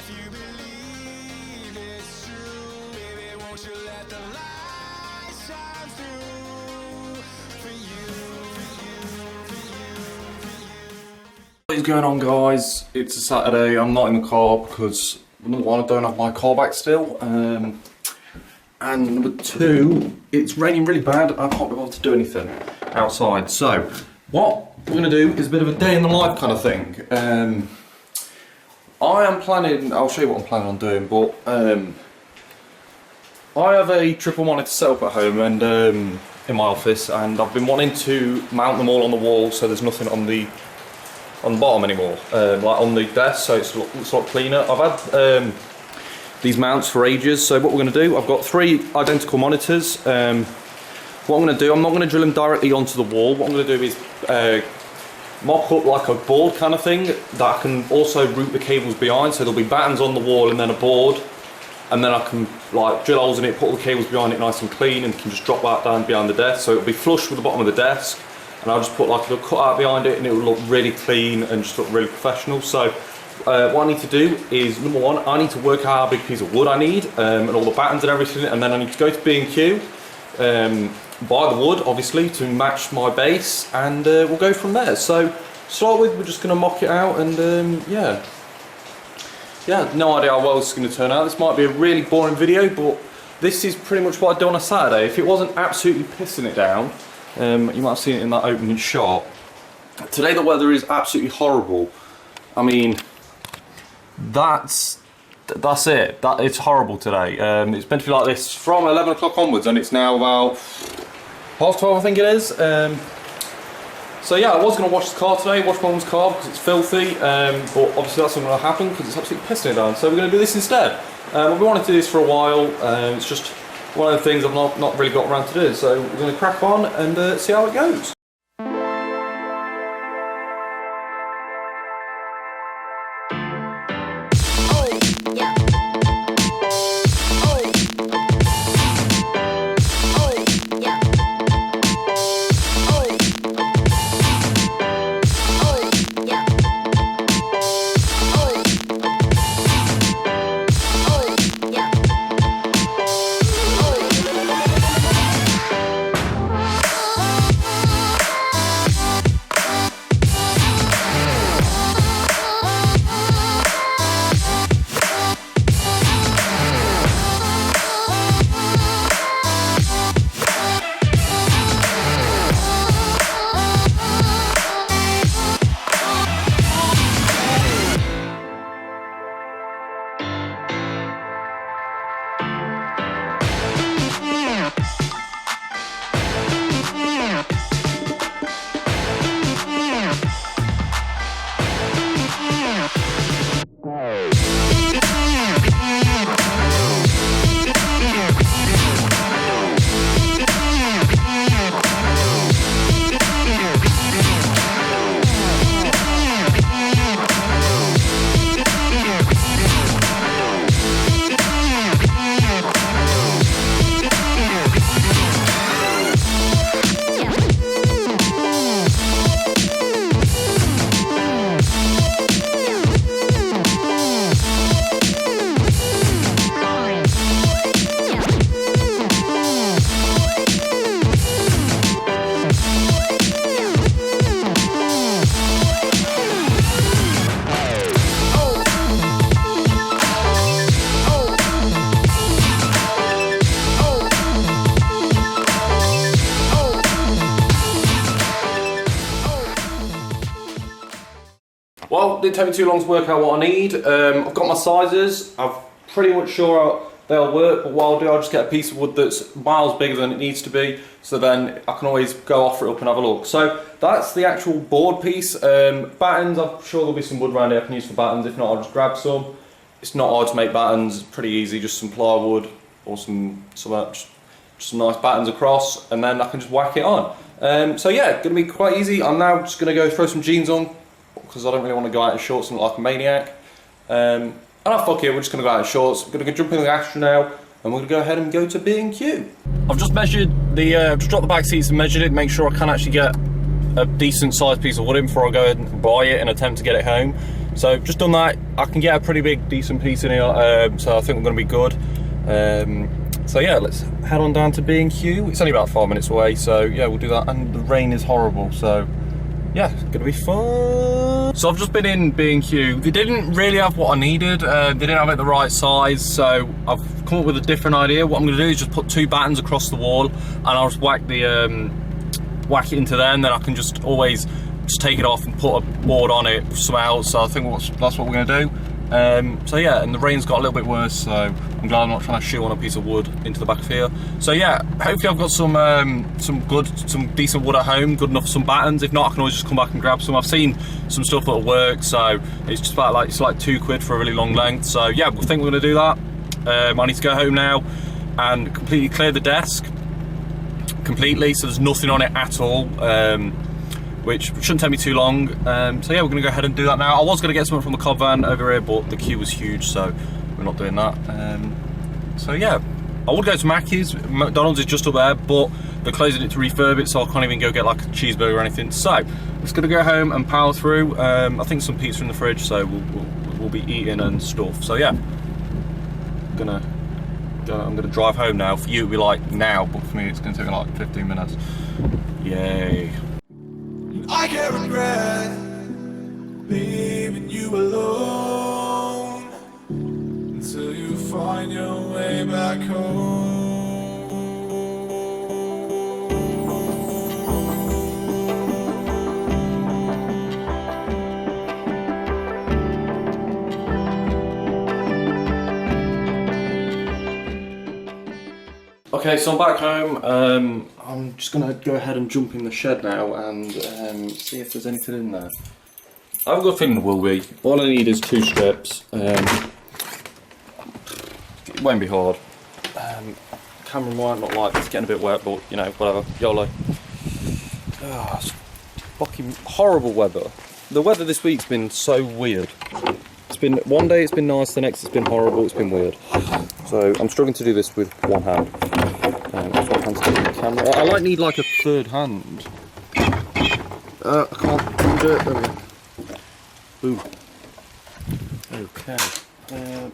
if you believe it's true, baby, won't you let the light shine through for you, for you, for you, for you. What is going on, guys? It's a Saturday. I'm not in the car because number one, I don't have my car back still, and number two, it's raining really bad. I can't be able to do anything outside. So what we're going to do is a bit of a day in the life kind of thing. I am planning, I'll show you what I'm planning on doing, but I have a triple monitor set up at home and in my office, and I've been wanting to mount them all on the wall so there's nothing on the bottom anymore, like on the desk, so it's a lot cleaner. I've had these mounts for ages, so what we're going to do, I've got 3 identical monitors. What I'm going to do, I'm not going to drill them directly onto the wall. What I'm going to do is mock up like a board kind of thing that I can also route the cables behind, so there'll be battens on the wall and then a board, and then I can like drill holes in it, put all the cables behind it nice and clean, and can just drop that down behind the desk, so it'll be flush with the bottom of the desk, and I'll just put like a little cutout behind it and it will look really clean and just look really professional. So what I need to do is, number one, I need to work out how big piece of wood I need, and all the battens and everything, and then I need to go to B&Q, buy the wood obviously to match my base, and we'll go from there. So to start with, we're just going to mock it out, and yeah, no idea how well this is going to turn out. This might be a really boring video, but this is pretty much what I do on a Saturday. If it wasn't absolutely pissing it down, you might have seen it in that opening shot. Today the weather is absolutely horrible. I mean, that's it. It's horrible today. It's meant to be like this from 11 o'clock onwards, and it's now about 12:30, I think it is. So yeah, I was going to wash the car today, wash my mum's car because it's filthy, but obviously that's not going to happen because it's absolutely pissing it down. So we're going to do this instead. We've been wanting to do this for a while. It's just one of the things I've not really got around to doing. So we're going to crack on and see how it goes. Well, it didn't take me too long to work out what I need. I've got my sizes. I'm pretty much sure they'll work, but what I'll do, I'll just get a piece of wood that's miles bigger than it needs to be, so then I can always go offer it up and have a look. So that's the actual board piece. Battens, I'm sure there'll be some wood around here I can use for battens. If not, I'll just grab some. It's not hard to make battens, pretty easy, just some plywood or some nice battens across, and then I can just whack it on. So yeah, gonna be quite easy. I'm now just gonna go throw some jeans on because I don't really want to go out in shorts and look like a maniac. And fuck it, we're just gonna go out in shorts. We're gonna go jump in the Astra now, and we're gonna go ahead and go to B&Q. I've just measured the, just dropped the back seats and measured it, make sure I can actually get a decent sized piece of wood in before I go ahead and buy it and attempt to get it home. So just done that. I can get a pretty big, decent piece in here, so I think we're going to be good. So yeah, let's head on down to B&Q. It's only about 5 minutes away, so yeah, we'll do that. And the rain is horrible, so yeah, it's gonna be fun. So I've just been in B&Q. They didn't really have what I needed. They didn't have it the right size, so I've come up with a different idea. What I'm gonna do is just put 2 battens across the wall, and I'll just whack it into there, and then I can just always just take it off and put a board on it somewhere else. So I think that's what we're gonna do. So yeah, and the rain's got a little bit worse, so I'm glad I'm not trying to shoe on a piece of wood into the back of here. So yeah, hopefully I've got some decent wood at home, good enough for some battens. If not, I can always just come back and grab some. I've seen some stuff that'll work, so it's just about like, it's like £2 for a really long length. So yeah, I think we're gonna do that. I need to go home now and completely clear the desk completely, so there's nothing on it at all. Which shouldn't take me too long. So yeah, we're gonna go ahead and do that now. I was gonna get something from the Cobb van over here, but the queue was huge, so we're not doing that. So yeah, I would go to Mackey's. McDonald's is just up there, but they're closing it to refurb it, so I can't even go get like a cheeseburger or anything. So I'm just gonna go home and power through. I think some pizza in the fridge, so we'll be eating and stuff. So yeah, I'm gonna drive home now. For you it'll be like now, but for me it's gonna take like 15 minutes. Yay. I can't regret leaving you alone until you find your way back home. Okay, so I'm back home. I'm just gonna go ahead and jump in the shed now and see if there's anything in there. I've got a feeling there will be. All I need is 2 strips. It won't be hard. Camera might not like this, getting a bit wet, but you know, whatever. YOLO. It's fucking horrible weather. The weather this week's been so weird. It's been, one day it's been nice, the next it's been horrible, it's been weird. So I'm struggling to do this with one hand. Just one hand to take the camera. I need like a third hand. I can't do it. There we go. Boom. Okay.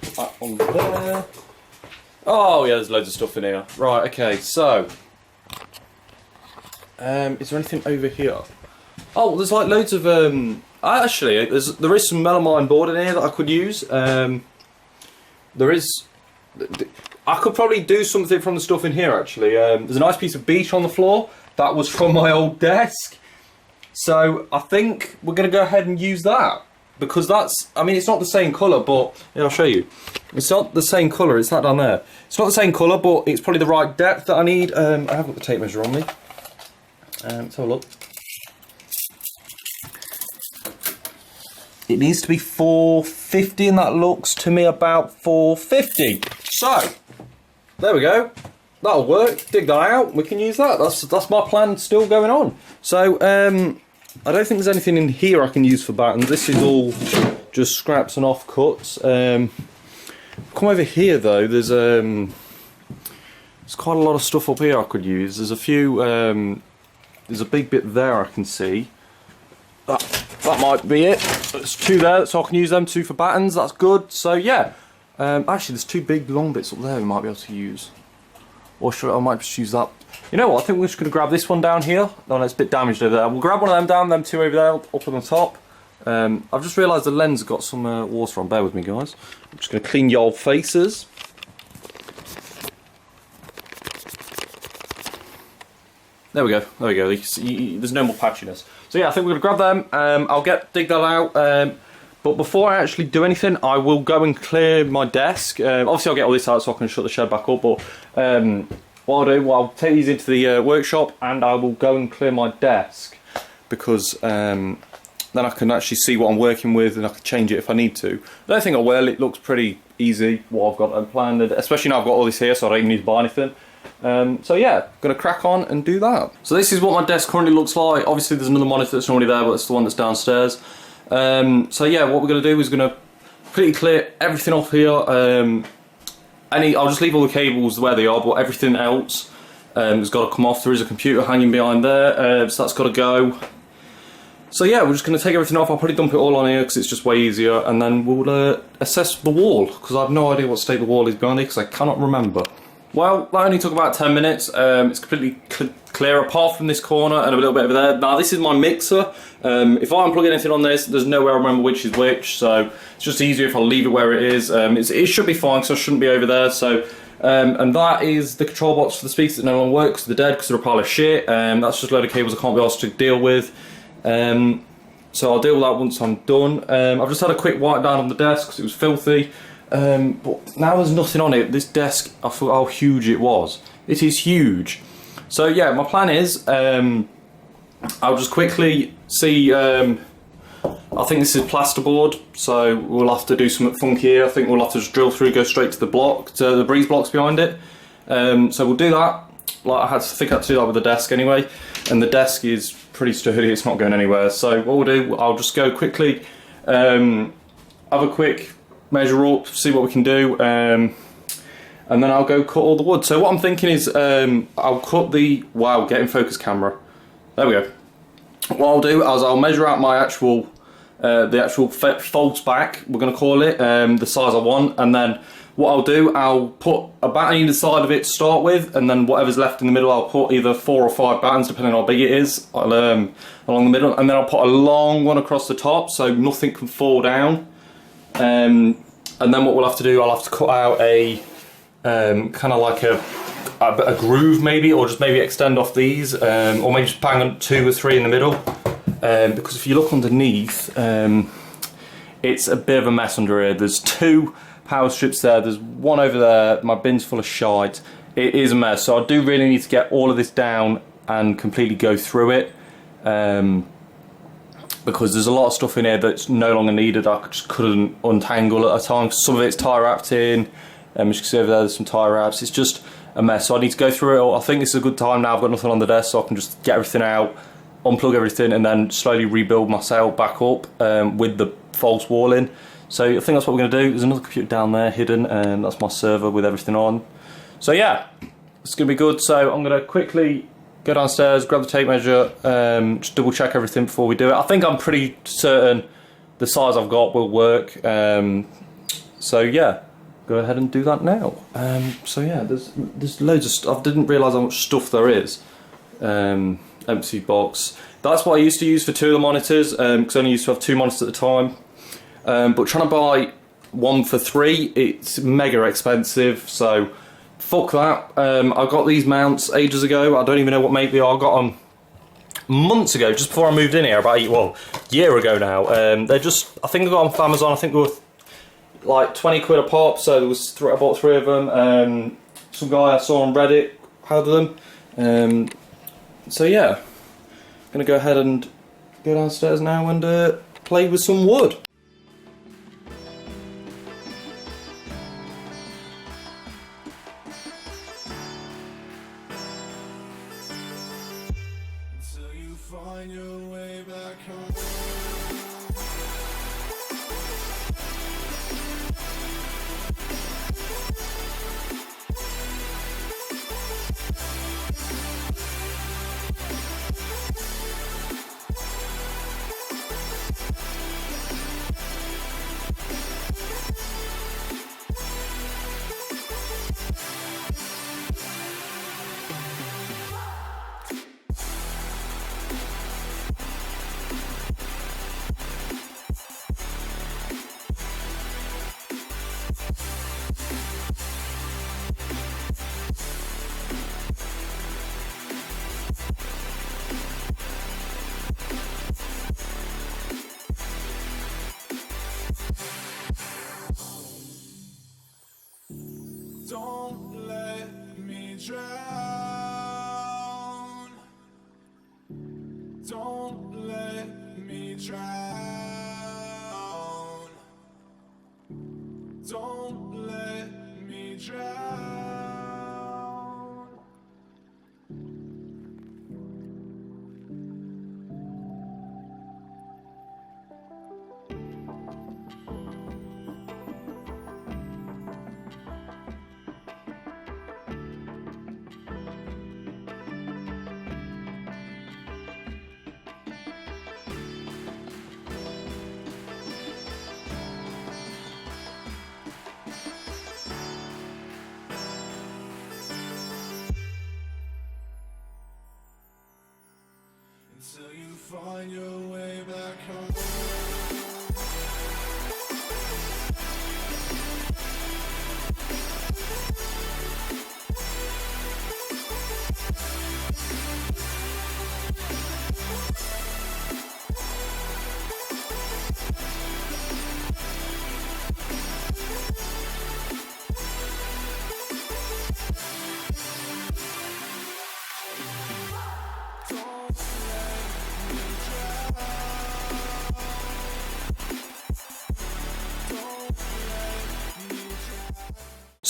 Put that on there. Oh yeah, there's loads of stuff in here. Right. Okay. So, is there anything over here? Oh, there's like loads of actually, there is some melamine board in here that I could use. There is. I could probably do something from the stuff in here actually. There's a nice piece of beech on the floor. That was from my old desk. So I think we're going to go ahead and use that. Because that's, I mean, it's not the same colour, but yeah, I'll show you. It's not the same colour, it's that down there. It's not the same colour, but it's probably the right depth that I need. I haven't got the tape measure on me. Let's have a look. It needs to be 450, and that looks to me about 450. So, there we go. That'll work. Dig that out. We can use that. That's my plan still going on. So, I don't think there's anything in here I can use for battens. This is all just scraps and offcuts. Come over here though. There's quite a lot of stuff up here I could use. There's a few. There's a big bit there I can see. That might be it. There's 2 there, so I can use them 2 for battens. That's good. So yeah. Actually, there's 2 big long bits up there we might be able to use. Or I might just use that. You know what, I think we're just going to grab this one down here. No, it's a bit damaged over there. We'll grab one of them down, them 2 over there, up on the top. I've just realised the lens has got some water on. Bear with me, guys. I'm just going to clean your faces. There we go, there we go. There's no more patchiness. So yeah, I think we're going to grab them. I'll dig that out. But before I actually do anything, I will go and clear my desk. Obviously, I'll get all this out so I can shut the shed back up. But what I'll do, I'll take these into the workshop and I will go and clear my desk. Because then I can actually see what I'm working with and I can change it if I need to. I don't think I will. It looks pretty easy, what I've got planned. Especially now I've got all this here, so I don't even need to buy anything. So yeah, gonna crack on and do that. So this is what my desk currently looks like. Obviously there's another monitor that's already there, but it's the one that's downstairs. So yeah, what we're gonna do is gonna completely clear everything off here. I'll just leave all the cables where they are, but everything else has got to come off. There is a computer hanging behind there, so that's got to go. So yeah, we're just going to take everything off. I'll probably dump it all on here because it's just way easier, and then we'll assess the wall, because I have no idea what state the wall is behind it because I cannot remember. Well, that only took about 10 minutes. It's completely clear apart from this corner and a little bit over there. Now this is my mixer. If I unplug anything on this, there's no way I remember which is which, so it's just easier if I leave it where it is. It should be fine, so I shouldn't be over there. So, and that is the control box for the speakers that no longer work because they're dead, because they're a pile of shit. That's just a load of cables I can't be asked to deal with. So I'll deal with that once I'm done. I've just had a quick wipe down on the desk because it was filthy. But now there's nothing on it. This desk, I forgot how huge it was. It is huge. So yeah, my plan is, I'll just quickly see, I think this is plasterboard, so we'll have to do something funky here. I think we'll have to just drill through, go straight to the block, to the breeze blocks behind it. So we'll do that. Like I think I had to do that with the desk anyway, and the desk is pretty sturdy, it's not going anywhere. So what we'll do, I'll just go quickly, have a quick measure up, see what we can do, and then I'll go cut all the wood. So what I'm thinking is, I'll cut the, wow, get in focus camera. There we go. What I'll do is I'll measure out my actual, the actual false back, we're going to call it, the size I want, and then what I'll do, I'll put a batten either side of it to start with, and then whatever's left in the middle, I'll put either 4 or 5 battens, depending on how big it is, along the middle, and then I'll put a long one across the top, so nothing can fall down. And then what we'll have to do, I'll have to cut out a kind of like a groove maybe, or just maybe extend off these, or maybe just bang on 2 or 3 in the middle, because if you look underneath, it's a bit of a mess under here. There's 2 power strips there, there's one over there, my bin's full of shite. It is a mess, so I do really need to get all of this down and completely go through it, because there's a lot of stuff in here that's no longer needed. I just couldn't untangle at a time. Some of it's tie wrapped in, as you can see over there, there's some tie wraps. It's just a mess, so I need to go through it all. I think this is a good time now, I've got nothing on the desk, so I can just get everything out, unplug everything, and then slowly rebuild my sail back up with the false wall in. So I think that's what we're going to do. There's another computer down there hidden, and that's my server with everything on. So yeah, it's going to be good. So I'm going to quickly go downstairs, grab the tape measure, just double check everything before we do it. I think I'm pretty certain the size I've got will work. So yeah, go ahead and do that now. So yeah, there's loads of stuff. I didn't realise how much stuff there is. Empty box. That's what I used to use for 2 of the monitors, because I only used to have 2 monitors at a time. But trying to buy 1 for 3, it's mega expensive, so fuck that. I got these mounts ages ago. I don't even know what make they are. I got them months ago, just before I moved in here, about a year ago now. They're just, I think I got them from Amazon. I think they were like 20 quid a pop, so there was I bought 3 of them. Some guy I saw on Reddit had them. So yeah, I'm gonna go ahead and go downstairs now and play with some wood. Till you find your way back home. Don't let me drown. Don't let me drown. Don't let me drown.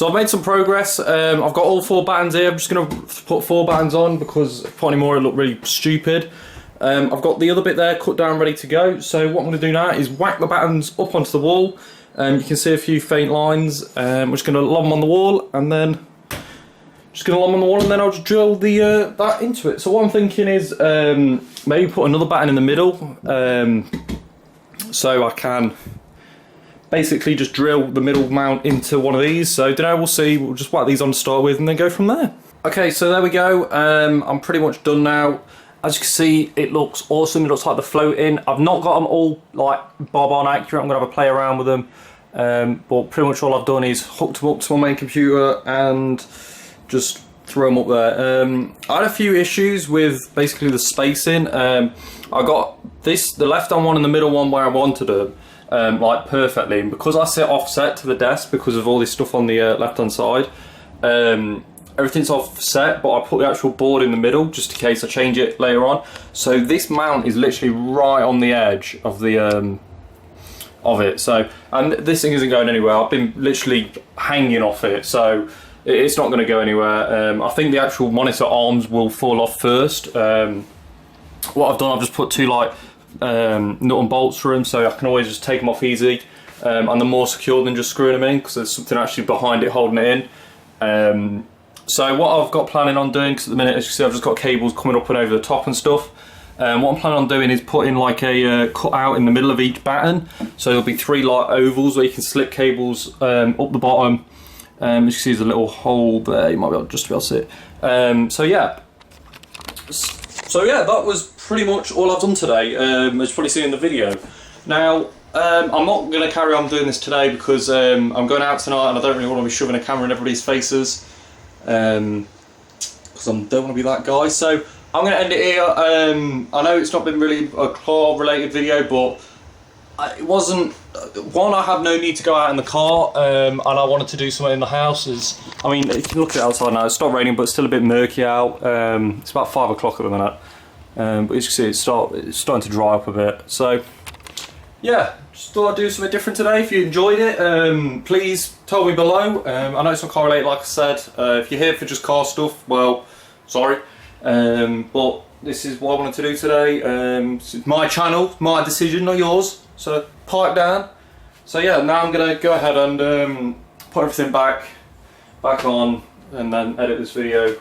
So I've made some progress. I've got all 4 battens here. I'm just going to put 4 battens on because if I put any more, it look really stupid. I've got the other bit there cut down, ready to go. So what I'm going to do now is whack the battens up onto the wall. You can see a few faint lines. I'm just going to lob them on the wall, and then I'll just drill the that into it. So what I'm thinking is maybe put another batten in the middle, so I can basically just drill the middle mount into one of these. So don't know, we'll see. We'll just whack these on to start with, and then go from there. Okay, so there we go. I'm pretty much done now. As you can see, it looks awesome. It looks like they're floating. I've not got them all like bob on accurate. I'm gonna have a play around with them. But pretty much all I've done is hooked them up to my main computer and just throw them up there. I had a few issues with basically the spacing. I got the left hand one and the middle one where I wanted them like perfectly, and because I sit offset to the desk because of all this stuff on the left hand side, everything's offset, but I put the actual board in the middle just in case I change it later on. So this mount is literally right on the edge of the of it. So, and this thing isn't going anywhere. I've been literally hanging off it, so it's not going to go anywhere. I think the actual monitor arms will fall off first. What I've done, I've just put 2 like nut and bolts for them, so I can always just take them off easy, and they're more secure than just screwing them in because there's something actually behind it holding it in. So what I've got planning on doing, because at the minute, as you can see, I've just got cables coming up and over the top and stuff. What I'm planning on doing is putting like a cutout in the middle of each batten. So there'll be 3 like ovals where you can slip cables up the bottom. As you can see, there's a little hole there. You might be able just to be able to see it. So yeah, that was pretty much all I've done today. As you've probably seen in the video. Now, I'm not going to carry on doing this today because I'm going out tonight and I don't really want to be shoving a camera in everybody's faces. Because I don't want to be that guy. So I'm going to end it here. I know it's not been really a car related video, but it wasn't. One, I had no need to go out in the car, and I wanted to do something in the house. I mean, if you look at it outside now, it's stopped raining, but it's still a bit murky out. It's about 5 o'clock at the minute, but as you can see, it's starting to dry up a bit. So yeah, just thought I'd do something different today. If you enjoyed it, please tell me below. I know it's not car related, like I said. If you're here for just car stuff, well, sorry. But this is what I wanted to do today. It's my channel, my decision, not yours. So pipe down. So yeah, now I'm gonna go ahead and put everything back on, and then edit this video,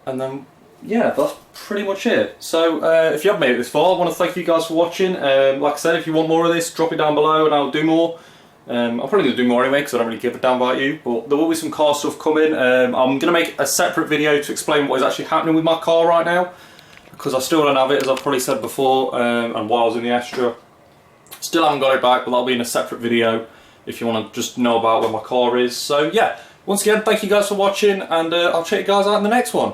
and then yeah, that's pretty much it. So if you haven't made it this far, I want to thank you guys for watching. Like I said, if you want more of this, drop it down below and I'll do more. I'm probably going to do more anyway because I don't really give a damn about you, but there will be some car stuff coming. I'm going to make a separate video to explain what is actually happening with my car right now, because I still don't have it, as I've probably said before, and while I was in the Astra. Still haven't got it back, but that'll be in a separate video if you want to just know about where my car is. So yeah, once again, thank you guys for watching, and I'll check you guys out in the next one.